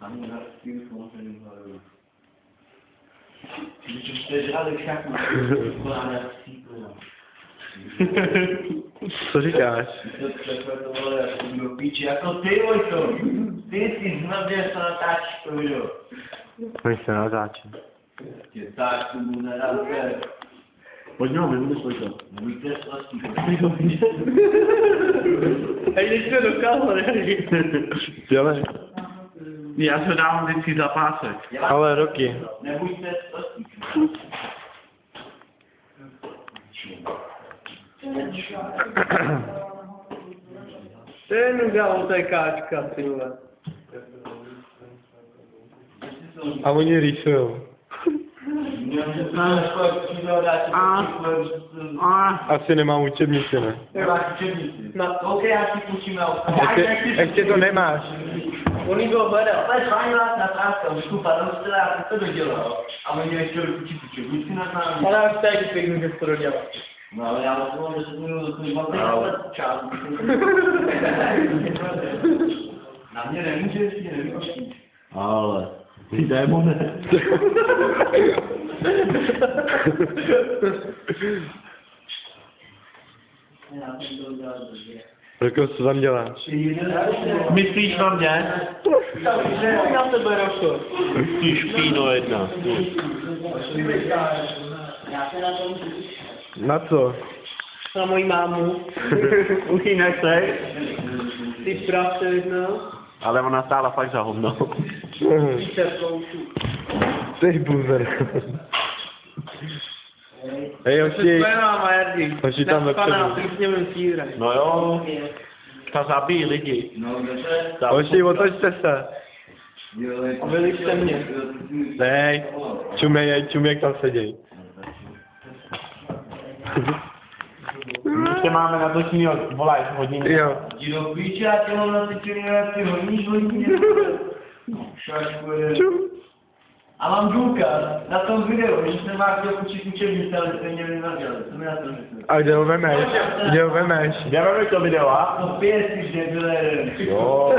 Tam na tím samozřejmě hledu. Když jste žádný všechno, to je sípl. Co říkáš? To překvatovalo jako do píči, jako ty, Vojto. Ty si znameně se natáčíš to video. My se natáčí. Tě tak, tu mu nedáte. Pojď nám, nebudeš Vojto. Můjte s vlastní. Hej, teď jsme dokázali. Dělej. Já se dávám vždycky za pásek. Ale roky. Nebuďte s vlastní. To je nuda otékáčka, ty vole. A oni rýsujou. Asi nemám učebnici, ne? Nemáš učebnici. OK, já si půjčím na Ještě to nemáš. On jí byl hledal. Ale fajn vás natáčka, už padl jste, já to dodělal. A oni ještě určitě půjčil. Buď si na námi. Ale až teď pěkný, že to dodělal. No ale já to mám 10 minut, to nemám čas. Na mě nemůže, jestli nemůžeš. Ale ty démone. Roko, co tam děláš? Myslíš na mě? Já tebe, Roko. Ty špíno jedna. Na co? Na moji mámu. Už ji nechceš? Ty pravce jedna. Ale ona stála fakt za hovno. Ty buzer. Hej, hoši tam vepředu. No jo. Ta zabíjí lidi. Hoši, otočte se. Veličte mě. Hej, čuměk tam seděj. Ještě máme natočený volaj hodiny. Jo. Dílo píče, já tě mám natočený ty hodiny. A mám důkaz na tom videu, že jsem vás chtěl učit učebnice, ale stejně mi nedělali. Co mi na to řekl? A kde ho vemeš? Kde ho vemeš? Kde vemeš to video, a? No pěstí, že byle jeden. Jo.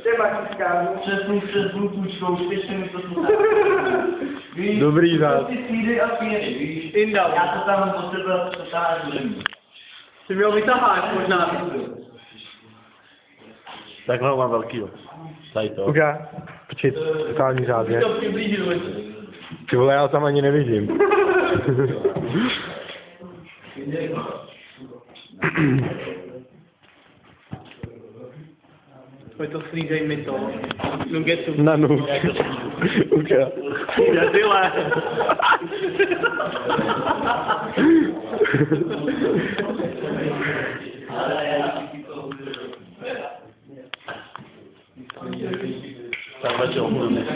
Třeba tiskářů. Přes Bluetoothkou, ještě mi to tu. Dobrý zás. Ty sídy a pěny, víš? Indal. Já to tam do sebe dotáhnu. Ty mi ho vytaháš možná. Takhle ho mám velkýho. Tady to. Uka, počkej, totální záběr. To přiblížil. Ty vole, já ho tam ani nevidím. Pojď to slízej mi to. Nugetu. Na nuk. Uka. Já tyle. Tam začal mluvit.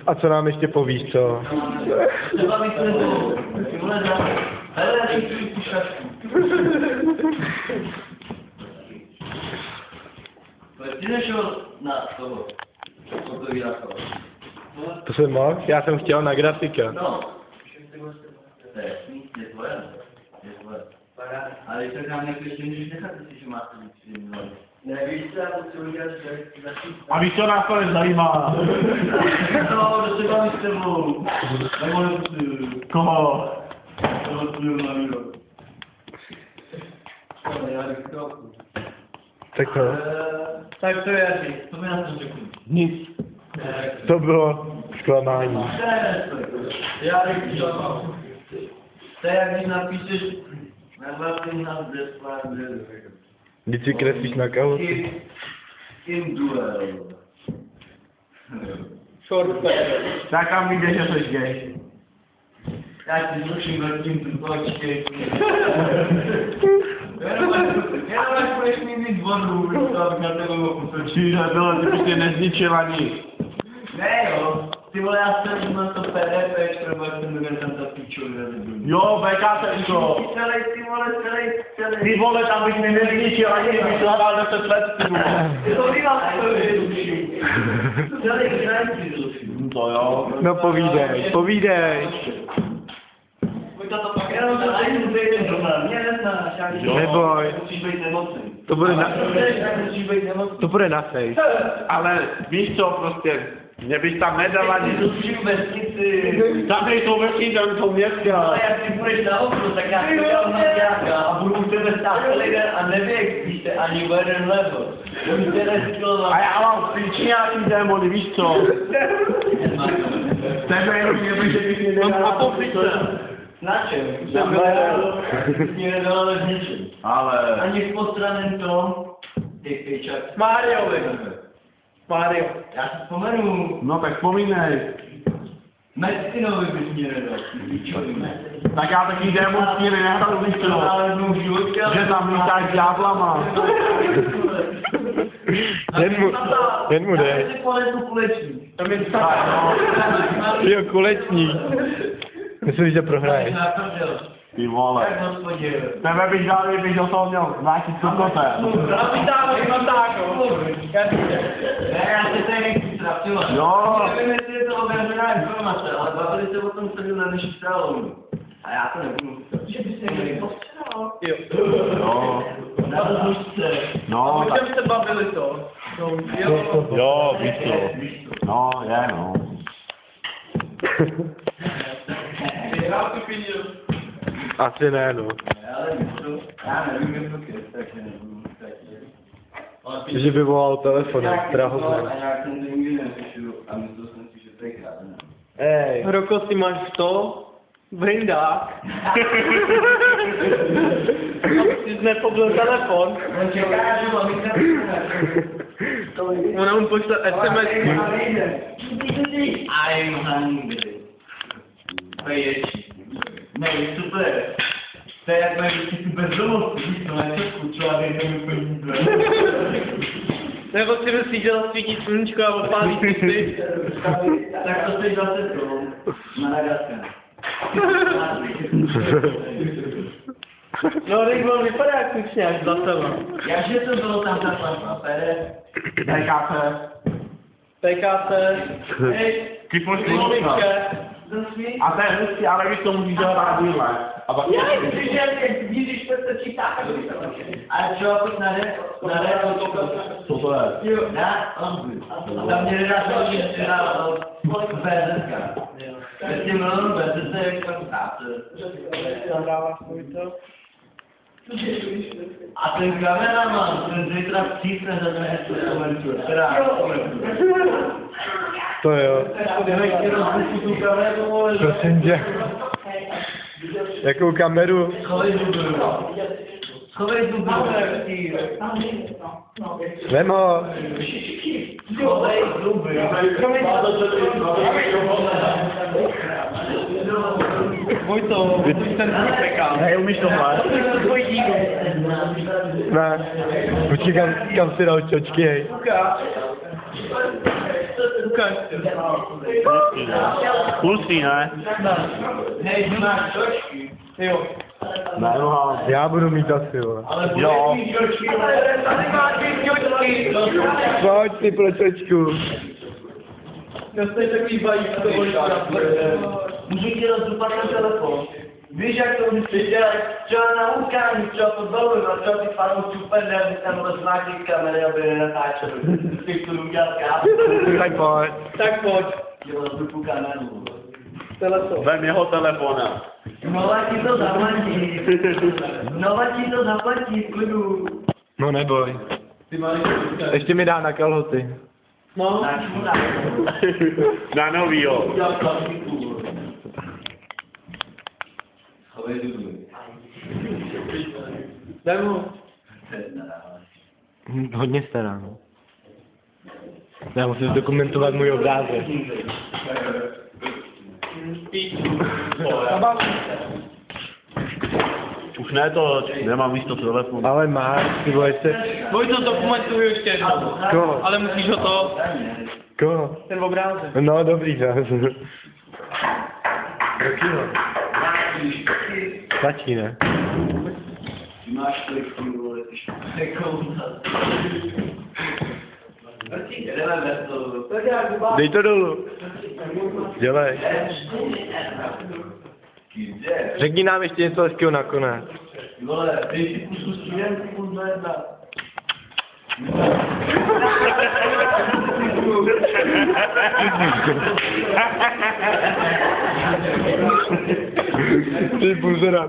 A co nám ještě povíš, co? Ty nešel na toho, fotografa. To jsem mohl? Já jsem chtěl na grafika. No. To je tvoje. Je tvoje. Ale když nám někdo ještě můžeš nechat, že máte víc. Nevíš co, já potřebuji dělat začít. A víš, co nás to nezajímá? No, kdo se baví s tebou. Nebo Koho? toho tvůj na video. Já bych to. Tak to. Tak to je asi. Co mi na to řekl? Nic. To bylo zklamání. Já bych to. To je jak když napíšeš na vlastní nás desplát. Když si kreslíš na kahu? In duel. Short Tak kam vidět, že jsi gay. Já ti zruším velkým trupočky. Já máš budeš mít víc vodu, to abych na tebe mohl potočit. Na tohle ty prostě nezničila nic. Ne jo, ty vole, já jsem na to PDF, třeba jsem měl tam ta píčovina. Jo, BKTčko. Ty vole, tam bych mi nezničil, ani kdybych to hrál 10 let, ty vole. To bývá celý krajský zrušil. To jo. No povídej. Neboj. To bude na face. Ale víš co, prostě, mě bys tam nedal ani... Tam nejsou vesnice, tam jsou města. Ale jak si budeš na okno, tak já si dám na dělka a budu u tebe stát celý den a nevyexpíšte ani o jeden level. A já mám spíš nějaký démony, víš co? Tebe jenom mě že bych mě nedal. A popice. Na čem? Mě nedal s ničem. Ale... Ani v postraném tom, ty pěčak. Mario. Já si vzpomenu. No tak vzpomínej. Mestinovi bys mě nedal. Tak já taky démonský nehrál, víš co? Že tam lítáš s ďáblama. Jen mu jde. Jo, kulečník. Myslíš, že prohraješ? Ty vole. Tebe bych dal, kdybych do toho měl nějaký cukote. Ne, já se tady nechci strapovat. Jo. Nevím, jestli je to ověřená informace, ale bavili se o tom celý na naší salonu. A já to nebudu. Že by se měli postřel. Jo. Na zlučce. No, O čem se bavili to? jo, víš co. No, je no. Asi ne, no. Já nevím, jak to je, takže nebudu. Že by volal telefonem, teda ho znám. A já jsem to nikdy neřešil a myslel jsem si, že to je krádené. Ej. Roko, ty máš to? Brindák. Jsi nepobil telefon. On čeká, že mám Ona mu pošle SMS. I'm hungry. To je ječí. Ne, super. To je jak mají vždycky tu bezdomovku, víš, to je česku, třeba věděl peníze. Nebo si myslíš, že zasvítí sluníčko a odpálí ty. Tak to jsi zase to, Madagaskar. No, Rigol vypadá jak kučňák za seba. Jakže to bylo tam ta plasma, Pere? PKC. Hej, Kypoš A a to je hezky, ale víš, to musíš hrát díle. já když vidíš, to se čítá. A čo, pojď na ne, Co to je? jo, na Ambu. A tam mě nedá to, že se dá BZK. S tím mluvím BZK, jak tam státe. A ten kameraman, ten zítra přísne za mě komentu, teda to jo. Prosím tě. Jakou kameru? Schovej zuby. Vem ho. Schovej zuby. Vojto, ten nepekal. Hej, umíš tohle? Ne. Počkej, kam si dal čočky, hej. Kusí, ne? Hej, ty máš čočky. Jo. Ne, no, Já budu mít asi, vole. Ale jo. budeš mít čočky, ale tady máš mít čočky. Pojď si pro čočku. Dostej takový balík, to volí můžu ti rozdupat na telefon. Víš, jak to musíš dělat? Třeba na utkání, třeba fotbalu, a třeba ty fanoušci úplně, aby tam rozmákli kamery, aby nenatáčeli. Ty to udělat kápu. Tak pojď. Jo, rozdupu kameru. Telefon. Vem jeho telefona. Znova ti to zaplatí. Znova ti to zaplatí, klidu. No neboj. Ještě mi dá na kalhoty. No. Na novýho. Chovej zuby. Dám ho. Hodně stará, no. Já musím zdokumentovat můj obrázek. Už ne to, nemám místo telefonu. Ale máš, ty vole, se... Vojto, dokumentuju ještě jednou. Koho? Ale musíš ho to, Koho? ten obrázek. No, dobrý, zás. Začíne. Máš to vole, ty špekouna. Jdeme bez toho. Dej to dolů. Dělej. Řekni nám ještě něco hezkého nakonec. Vole, dej si pusu s tím, kurva jedna. Ty buzera.